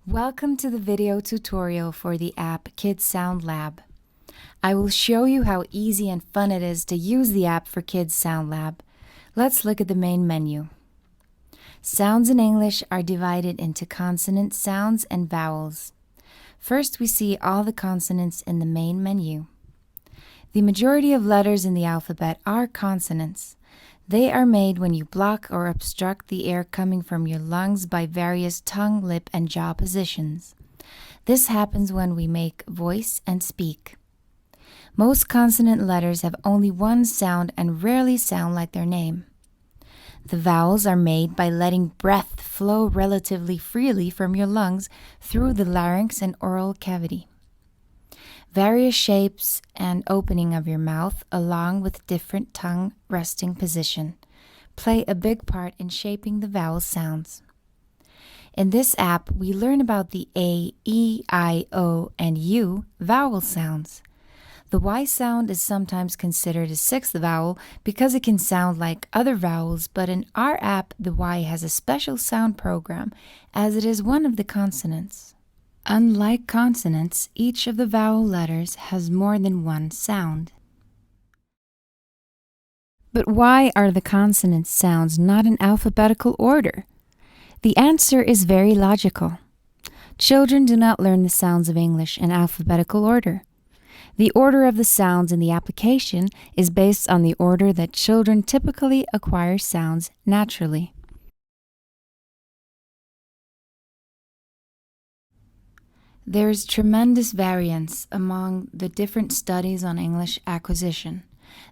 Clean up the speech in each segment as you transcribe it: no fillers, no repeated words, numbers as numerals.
Welcome to the video tutorial for the app Kids Sound Lab. I will show you how easy and fun it is to use the app for Kids Sound Lab. Let's look at the main menu. Sounds in English are divided into consonant sounds and vowels. First, we see all the consonants in the main menu. The majority of letters in the alphabet are consonants. They are made when you block or obstruct the air coming from your lungs by various tongue, lip, and jaw positions. This happens when we make voice and speak. Most consonant letters have only one sound and rarely sound like their name. The vowels are made by letting breath flow relatively freely from your lungs through the larynx and oral cavity. Various shapes and opening of your mouth, along with different tongue resting position, play a big part in shaping the vowel sounds. In this app, we learn about the A, E, I, O, and U vowel sounds. The Y sound is sometimes considered a sixth vowel because it can sound like other vowels, but in our app, the Y has a special sound program as it is one of the consonants. Unlike consonants, each of the vowel letters has more than one sound. But why are the consonant sounds not in alphabetical order? The answer is very logical. Children do not learn the sounds of English in alphabetical order. The order of the sounds in the application is based on the order that children typically acquire sounds naturally. There is tremendous variance among the different studies on English acquisition.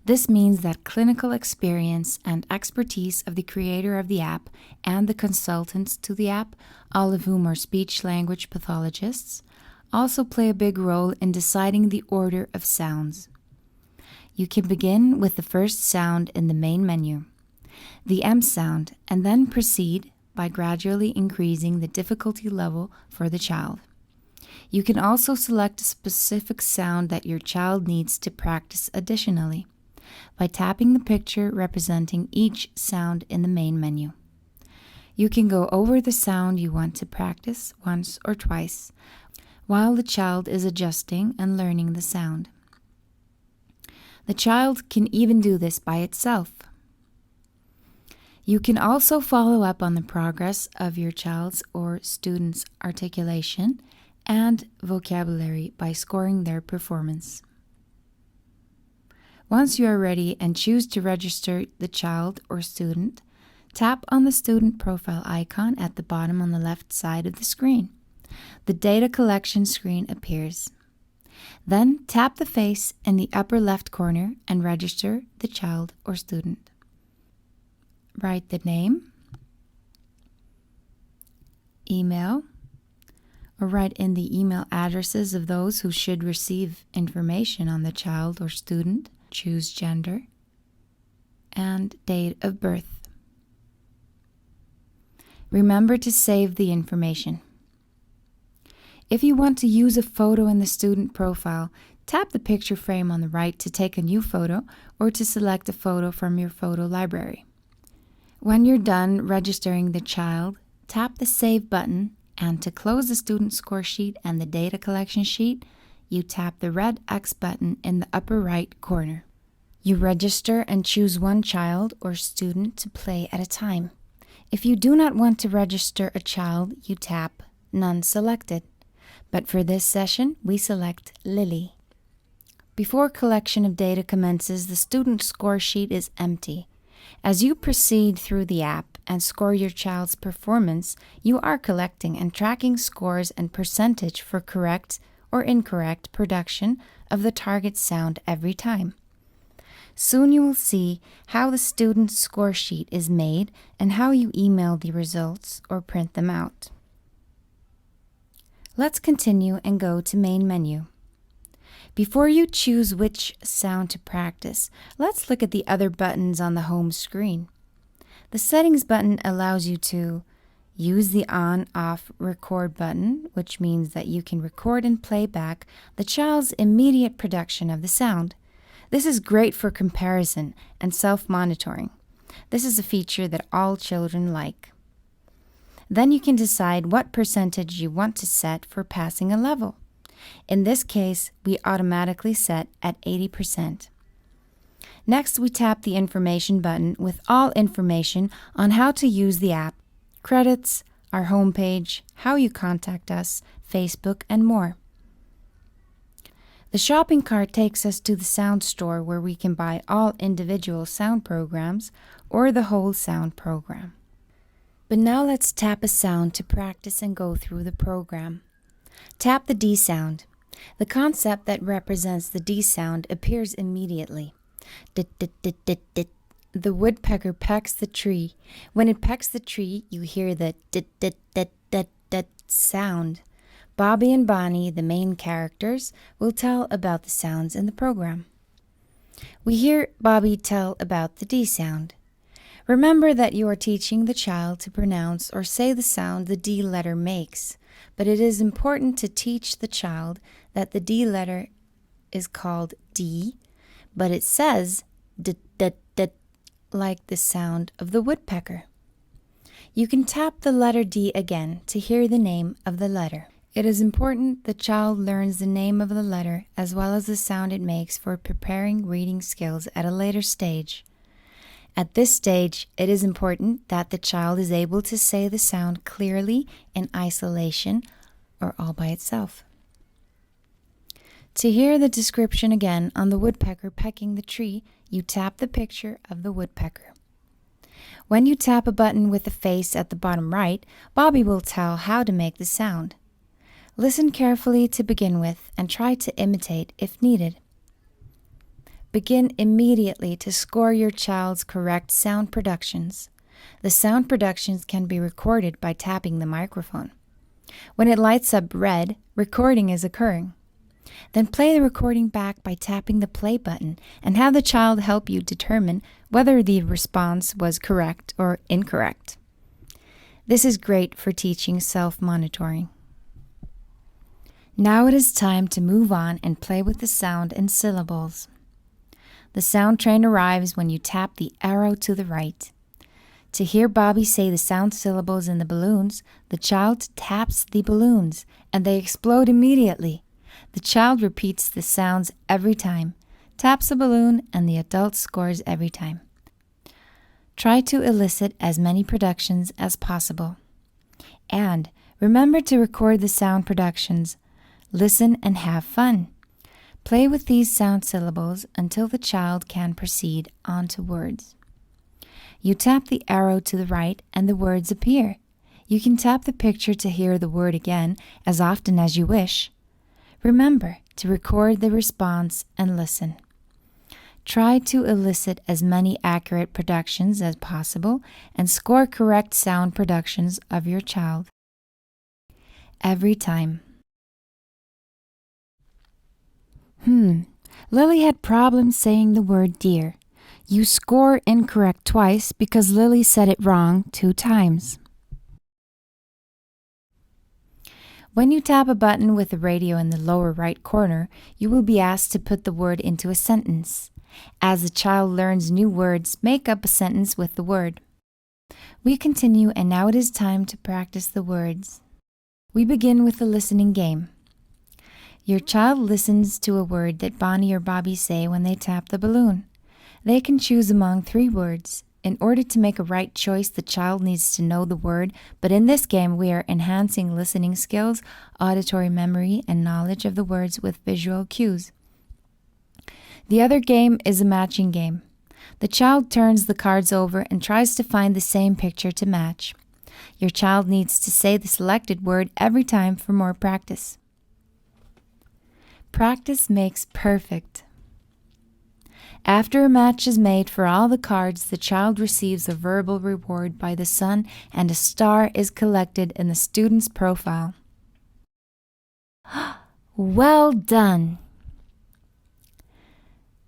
This means that clinical experience and expertise of the creator of the app and the consultants to the app, all of whom are speech-language pathologists, also play a big role in deciding the order of sounds. You can begin with the first sound in the main menu, the M sound, and then proceed by gradually increasing the difficulty level for the child. You can also select a specific sound that your child needs to practice additionally by tapping the picture representing each sound in the main menu. You can go over the sound you want to practice once or twice while the child is adjusting and learning the sound. The child can even do this by itself. You can also follow up on the progress of your child's or student's articulation and vocabulary by scoring their performance. Once you are ready and choose to register the child or student, tap on the student profile icon at the bottom on the left side of the screen. The data collection screen appears. Then tap the face in the upper left corner and register the child or student. Write the name, email, or write in the email addresses of those who should receive information on the child or student, choose gender, and date of birth. Remember to save the information. If you want to use a photo in the student profile, tap the picture frame on the right to take a new photo or to select a photo from your photo library. When you're done registering the child, tap the Save button, and to close the student score sheet and the data collection sheet, you tap the red X button in the upper right corner. You register and choose one child or student to play at a time. If you do not want to register a child, you tap None Selected. But for this session, we select Lily. Before collection of data commences, the student score sheet is empty. As you proceed through the app and score your child's performance, you are collecting and tracking scores and percentage for correct or incorrect production of the target sound every time. Soon you will see how the student's score sheet is made and how you email the results or print them out. Let's continue and go to main menu. Before you choose which sound to practice, let's look at the other buttons on the home screen. The Settings button allows you to use the on-off record button, which means that you can record and play back the child's immediate production of the sound. This is great for comparison and self-monitoring. This is a feature that all children like. Then you can decide what percentage you want to set for passing a level. In this case, we automatically set at 80%. Next, we tap the information button with all information on how to use the app, credits, our homepage, how you contact us, Facebook, and more. The shopping cart takes us to the sound store where we can buy all individual sound programs or the whole sound program. But now let's tap a sound to practice and go through the program. Tap the D sound. The concept that represents the D sound appears immediately. Dit, dit, dit, dit, dit. The woodpecker pecks the tree. When it pecks the tree, you hear the dit, dit, dit, dit, dit sound. Bobby and Bonnie, the main characters, will tell about the sounds in the program. We hear Bobby tell about the D sound. Remember that you are teaching the child to pronounce or say the sound the D letter makes, but it is important to teach the child that the D letter is called D, but it says d d d like the sound of the woodpecker. You can tap the letter D again to hear the name of the letter. It is important the child learns the name of the letter as well as the sound it makes for preparing reading skills at a later stage. At this stage, it is important that the child is able to say the sound clearly in isolation or all by itself. To hear the description again on the woodpecker pecking the tree, you tap the picture of the woodpecker. When you tap a button with the face at the bottom right, Bobby will tell how to make the sound. Listen carefully to begin with and try to imitate if needed. Begin immediately to score your child's correct sound productions. The sound productions can be recorded by tapping the microphone. When it lights up red, recording is occurring. Then play the recording back by tapping the play button and have the child help you determine whether the response was correct or incorrect. This is great for teaching self-monitoring. Now it is time to move on and play with the sound and syllables. The sound train arrives when you tap the arrow to the right. To hear Bobby say the sound syllables in the balloons, the child taps the balloons and they explode immediately. The child repeats the sounds every time, taps a balloon, and the adult scores every time. Try to elicit as many productions as possible. And remember to record the sound productions. Listen and have fun. Play with these sound syllables until the child can proceed on to words. You tap the arrow to the right and the words appear. You can tap the picture to hear the word again as often as you wish. Remember to record the response and listen. Try to elicit as many accurate productions as possible and score correct sound productions of your child every time. Lily had problems saying the word deer. You score incorrect twice because Lily said it wrong 2 times. When you tap a button with the radio in the lower right corner, you will be asked to put the word into a sentence. As the child learns new words, make up a sentence with the word. We continue, and now it is time to practice the words. We begin with the listening game. Your child listens to a word that Bonnie or Bobby say when they tap the balloon. They can choose among 3 words. In order to make a right choice, the child needs to know the word, but in this game we are enhancing listening skills, auditory memory, and knowledge of the words with visual cues. The other game is a matching game. The child turns the cards over and tries to find the same picture to match. Your child needs to say the selected word every time for more practice. Practice makes perfect. After a match is made for all the cards, the child receives a verbal reward by the sun and a star is collected in the student's profile. Well done!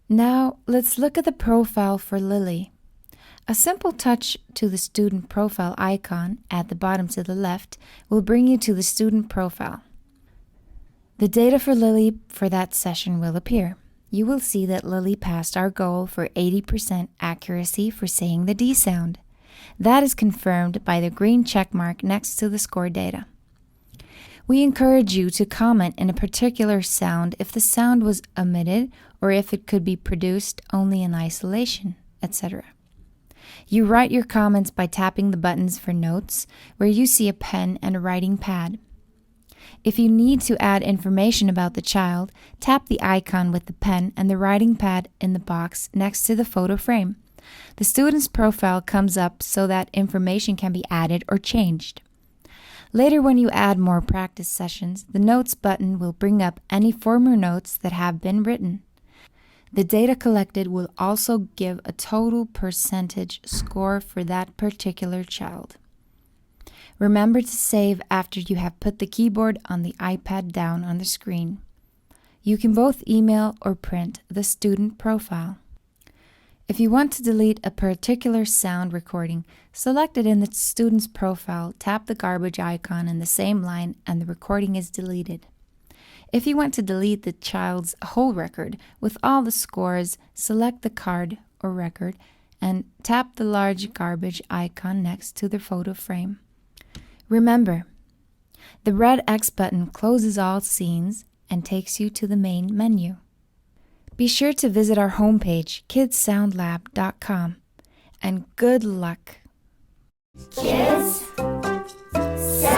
Now, let's look at the profile for Lily. A simple touch to the student profile icon at the bottom to the left will bring you to the student profile. The data for Lily for that session will appear. You will see that Lily passed our goal for 80% accuracy for saying the D sound. That is confirmed by the green check mark next to the score data. We encourage you to comment in a particular sound if the sound was omitted or if it could be produced only in isolation, etc. You write your comments by tapping the buttons for notes, where you see a pen and a writing pad. If you need to add information about the child, tap the icon with the pen and the writing pad in the box next to the photo frame. The student's profile comes up so that information can be added or changed. Later, when you add more practice sessions, the Notes button will bring up any former notes that have been written. The data collected will also give a total percentage score for that particular child. Remember to save after you have put the keyboard on the iPad down on the screen. You can both email or print the student profile. If you want to delete a particular sound recording, select it in the student's profile, tap the garbage icon in the same line, and the recording is deleted. If you want to delete the child's whole record with all the scores, select the card or record and tap the large garbage icon next to the photo frame. Remember, the red X button closes all scenes and takes you to the main menu. Be sure to visit our homepage, kidssoundlab.com, and good luck! Kids Sound